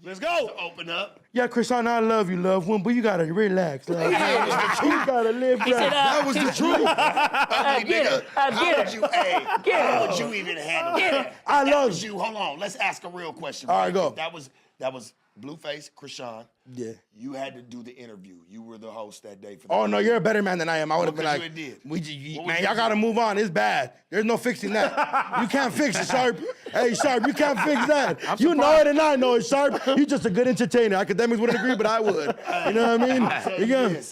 Let's go. Open up. Yeah, Chrisean, I love you, loved one, but you gotta relax. Love. You gotta live right. That was the truth. How would you even handle that? I love you. Hold on. Let's ask a real question. All right, go. That was Blueface, Chrisean. Yeah. You had to do the interview. You were the host that day. For Oh, no, you're a better man than I am. I would have been like, man, y'all got to move on. It's bad. There's no fixing that. You can't fix it, Sharp. Hey, Sharp, you can't fix that. You know it and I know it, Sharp. You're just a good entertainer. Academics wouldn't agree, but I would. You know what I mean?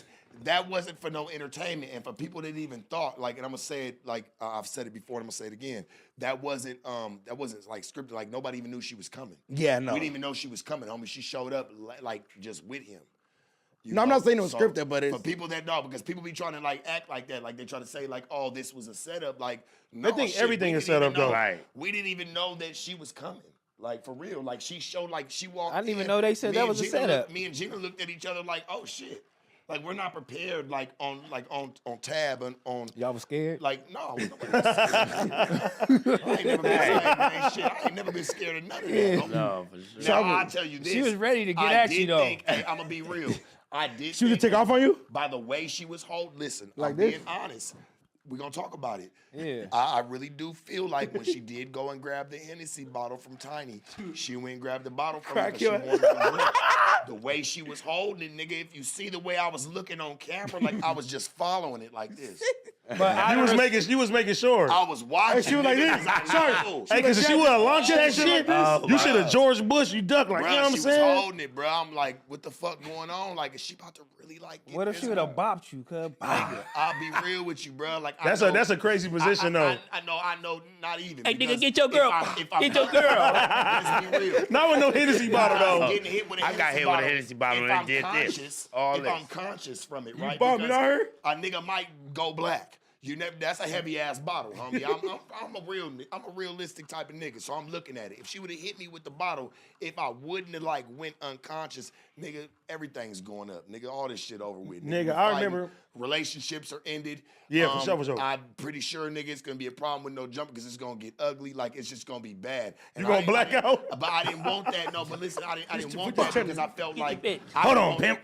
That wasn't for no entertainment, and for people that even thought, like, and I'm gonna say it like I've said it before, and I'm gonna say it again. That wasn't like scripted. Like nobody even knew she was coming. Yeah, no. We didn't even know she was coming, homie. She showed up like just with him. I'm not saying it was scripted, but it's for people that know, because people be trying to like act like that, like they try to say like, oh, this was a setup. Like, no, I think everything is set up though. Right. We didn't even know that she was coming. Like, for real. Like, she showed, like, she walked I didn't even know they said that was a setup. Me and Gina looked at each other like, oh, shit. Like, we're not prepared, like, on tab and on... Y'all was scared? Like, no. I ain't never been scared, man. Shit, I ain't never been scared of none of that. No, for sure. Now, I'll tell you this. She was ready to get at you, though. Hey, I'm going to be real. I did She was to take off on you? By the way she was holding... Listen, like I'm this? being honest. We're going to talk about it. Yeah. I really do feel like when she did go and grab the Hennessy bottle from Tiny, she went and grabbed the bottle from her because she wanted to drink. The way she was holding it, nigga, if you see the way I was looking on camera, like I was just following it like this. But she was making sure. I was watching. Hey, she was like this. Sorry. Hey, because if she would have launched that shit, you should have George Bush. You duck like, bro, you know what I'm she saying? was holding it, bro. I'm like, what the fuck going on? Like, is she about to really like get What if this she would have bopped you, cuz? I'll be real with you, bro. Like, That's a crazy position though. I know, not even. Hey, nigga, get your girl. Get your girl. Let's be real. Not with no Hennessy bottle though. Getting hit with a I got hit with a Hennessy bottle and did this. If All this. I'm conscious from it, right? bombed me, Because I heard? a nigga might go black. That's a heavy ass bottle, homie. I'm a realistic type of nigga, so I'm looking at it. If she would have hit me with the bottle, if I wouldn't have like went unconscious, nigga, everything's going up, nigga. All this shit over with, Nigga, I remember relationships are ended. Yeah, for sure. I'm pretty sure, nigga, it's gonna be a problem with no jumper because it's gonna get ugly. Like it's just gonna be bad. And you gonna black out? But I didn't want that. No, but listen, I didn't want that because I felt like. Hold on, pimp.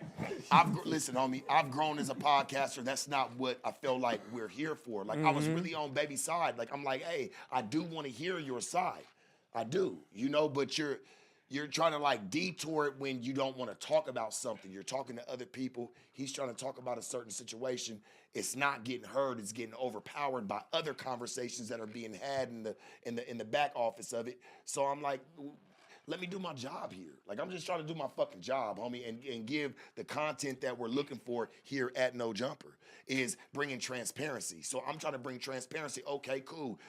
Listen, homie, I've grown as a podcaster. That's not what I feel like we're here for. Like, I was really on baby's side. Like, I'm like, hey, I do want to hear your side. I do, but you're trying to, like, detour it when you don't want to talk about something. You're talking to other people. He's trying to talk about a certain situation. It's not getting heard. It's getting overpowered by other conversations that are being had in the back office of it. So I'm like, let me do my job here. Like, I'm just trying to do my fucking job, homie, and give the content that we're looking for here at No Jumper is bringing transparency. So I'm trying to bring transparency. Okay, cool.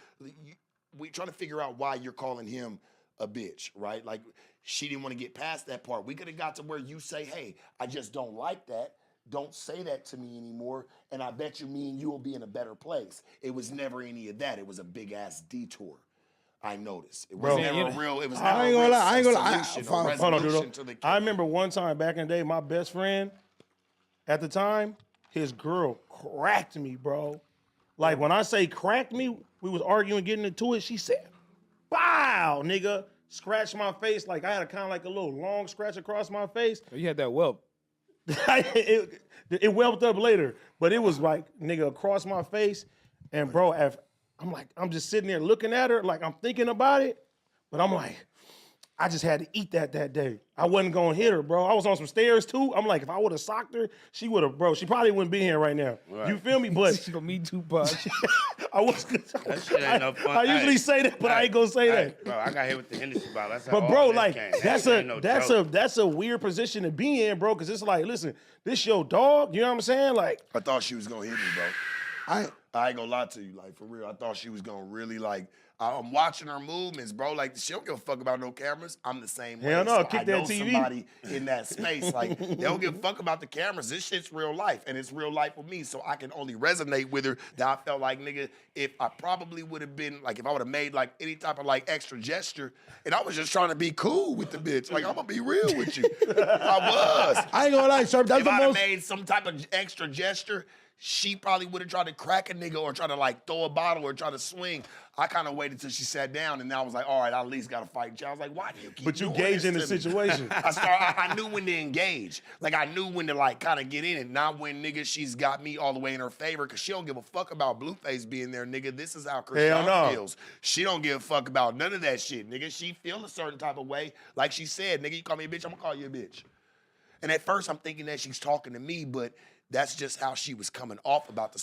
We're trying to figure out why you're calling him a bitch, right? Like, she didn't want to get past that part. We could have got to where you say, hey, I just don't like that. Don't say that to me anymore, and I bet you me and you will be in a better place. It was never any of that. It was a big-ass detour. I noticed. It was never a real. It was never I ain't gonna lie. I ain't gonna lie. Hold on, dude. I remember one time back in the day, my best friend at the time, his girl cracked me, bro. Like when I say cracked me, we was arguing, getting into it. She said, "Bow, nigga." Scratched my face. Like I had a kind of like a little long scratch across my face. You had that whelp. it whelped up later, but it was like, nigga, across my face. And bro, I'm just sitting there looking at her, like I'm thinking about it, but I'm like, I just had to eat that day. I wasn't gonna hit her, bro. I was on some stairs too. I'm like, if I would have socked her, she would have, bro. She probably wouldn't be here right now. Right. You feel me? But she gonna me too, bud. I was. That shit ain't no fun. I usually say that, but I ain't gonna say that. Bro, I got hit with the Hennessy bottle. That's how but bro, like came. that's a weird position to be in, bro. Because it's like, listen, this your dog. You know what I'm saying? Like, I thought she was gonna hit me, bro. I ain't gonna lie to you, like for real. I thought she was gonna really like. I'm watching her movements, bro. Like she don't give a fuck about no cameras. I'm the same way. Hell no, so kick I that know TV. Somebody in that space, like they don't give a fuck about the cameras. This shit's real life, and it's real life for me. So I can only resonate with her. That I felt like, nigga, if I probably would have been like, if I would have made like any type of like extra gesture, and I was just trying to be cool with the bitch. Like I'm gonna be real with you. I was. I ain't gonna lie, sir. That's if the I'd have most. made some type of extra gesture. she probably would have tried to crack a nigga or try to like throw a bottle or try to swing. I kind of waited till she sat down, and I was like, all right, I at least got to fight. I was like, why do you keep But you doing gauge this in the to me? situation. I knew when to engage. Like, I knew when to, like, kind of get in it. Not when, nigga, she's got me all the way in her favor, because she don't give a fuck about Blueface being there, nigga. This is how Chrisean no. feels. She don't give a fuck about none of that shit, nigga. She feel a certain type of way. Like she said, nigga, you call me a bitch, I'm gonna call you a bitch. And at first, I'm thinking that she's talking to me, but that's just how she was coming off about the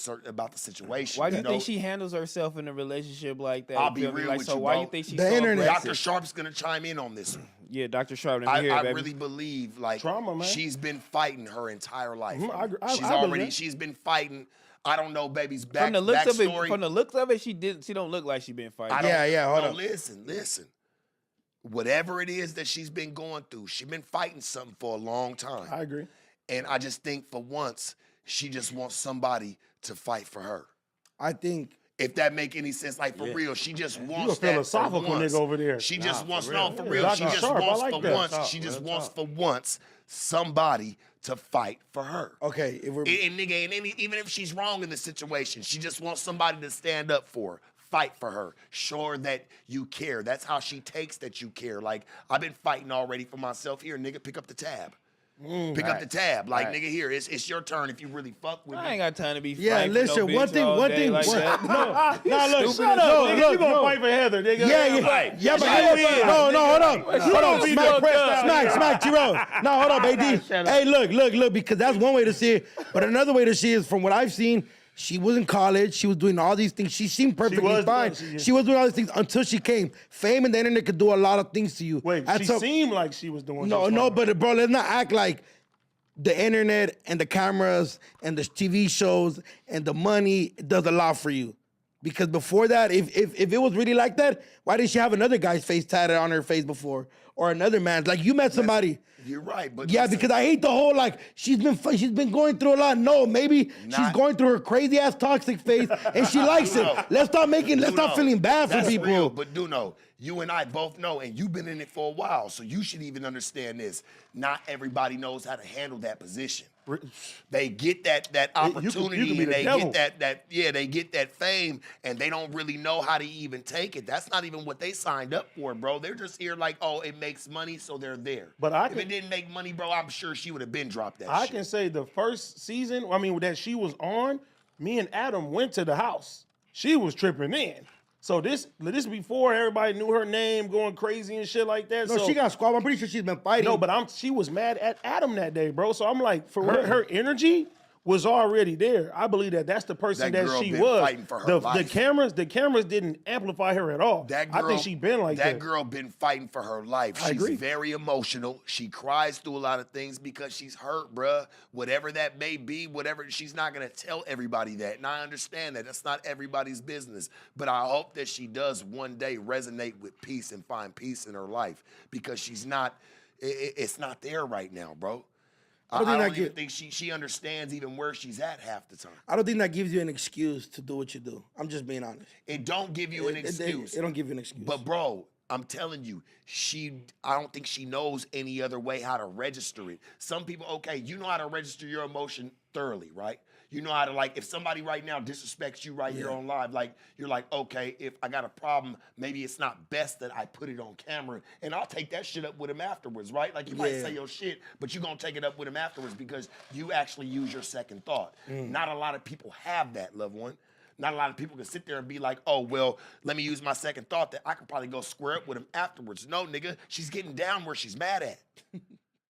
situation. Why do you know? think she handles herself in a relationship like that? I'll You be feel me? real Like, with so you, why bro. you think she's The so internet. aggressive? Dr. Sharp's gonna chime in on this one. Yeah, Dr. Sharp, let me hear it, I baby. really believe like Trauma, man. she's been fighting her entire life. Mhm, I agree. I She's believe that. she's been fighting. I don't know, baby's From the looks of it, backstory. from the looks of it, she don't look like she been fighting. I don't- hold no, on. Listen. Whatever it is that she's been going through, she's been fighting something for a long time. I agree. And I just think for once, she just wants somebody to fight for her. I think If that make any sense, like for real, she just wants You a that for philosophical once. nigga over there. She just wants for no, real. for Yeah, real. She Dr. just Sharp, I wants like for that. once. She just wants for once somebody to fight for her. okay, if we're And nigga, and even if she's wrong in the situation, she just wants somebody to stand up for her, fight for her, show her that you care. That's how she takes that you care. Like, I've been fighting already for myself. Here, nigga, pick up the tab. Pick up the tab. Like, nigga, here, it's your turn if you really fuck with I ain't me. got time to be Yeah, fighting for listen, no one bitch thing- all one day thing- like one- that. Nah, look, Stupid shut as up, no, nigga. look, You gonna no. fight for Heather, nigga. yeah, but Right. no, hold on. Hold on, be smack, pressed out smack, T-Row. No, hold on, AD. Hey, look, because that's one way to see it. But another way to see it is from what I've seen, she was in college. She was doing all these things. She seemed perfectly was fine. doing- She was doing all these things until she came. Fame and the internet could do a lot of things to you. Wait, At she some- seemed like she was doing No, just no, fine. but bro, let's not act like the internet and the cameras and the TV shows and the money does a lot for you. Because before that, if it was really like that, why didn't she have another guy's face tatted on her face before? Or another man's? Like, you met somebody. You're right, but Yeah, listen, because I hate the whole, like, she's been going through a lot. No, maybe she's Not- going through her crazy ass toxic phase and she likes it. No. Let's stop Duno, feeling bad for that's people. Real, but Duno, you and I both know, and you've been in it for a while, so you should even understand this. Not everybody knows how to handle that position. They get that you opportunity, can be and the they devil. get they get that fame, and they don't really know how to even take it. That's not even what they signed up for, bro. They're just here like, oh, it makes money, so they're there. But I if can- it didn't make money, bro, I'm sure she would have been dropped that I shit. can say the first season, I mean, that she was on, me and Adam went to the house. She was tripping in. So this before everybody knew her name, going crazy and shit like that. No, so, she got squab. I'm pretty sure she's been fighting. No, but she was mad at Adam that day, bro. So I'm like, for her energy was already there. I believe that's the person That that girl she been was. fighting for her the life. cameras didn't amplify her at all. That girl, I think she been like that. That girl been fighting for her life. I She's agree. very emotional. She cries through a lot of things because she's hurt, bruh. Whatever that may be, whatever, she's not gonna tell everybody that. And I understand that. That's not everybody's business. But I hope that she does one day resonate with peace and find peace in her life, because she's not, it's not there right now, bro. I don't even think she understands even where she's at half the time. I don't think that gives you an excuse to do what you do. I'm just being honest. It don't give you an excuse. It don't give you an excuse. But bro, I'm telling you, I don't think she knows any other way how to register it. Some people, okay, you know how to register your emotion thoroughly, right? You know how to, like, if somebody right now disrespects you right here on live, like, you're like, okay, if I got a problem, maybe it's not best that I put it on camera, and I'll take that shit up with him afterwards, right? Like, you might say your shit, but you're gonna take it up with him afterwards because you actually use your second thought. Not a lot of people have that, loved one. Not a lot of people can sit there and be like, oh, well, let me use my second thought that I can probably go square up with him afterwards. No, nigga, she's getting down where she's mad at.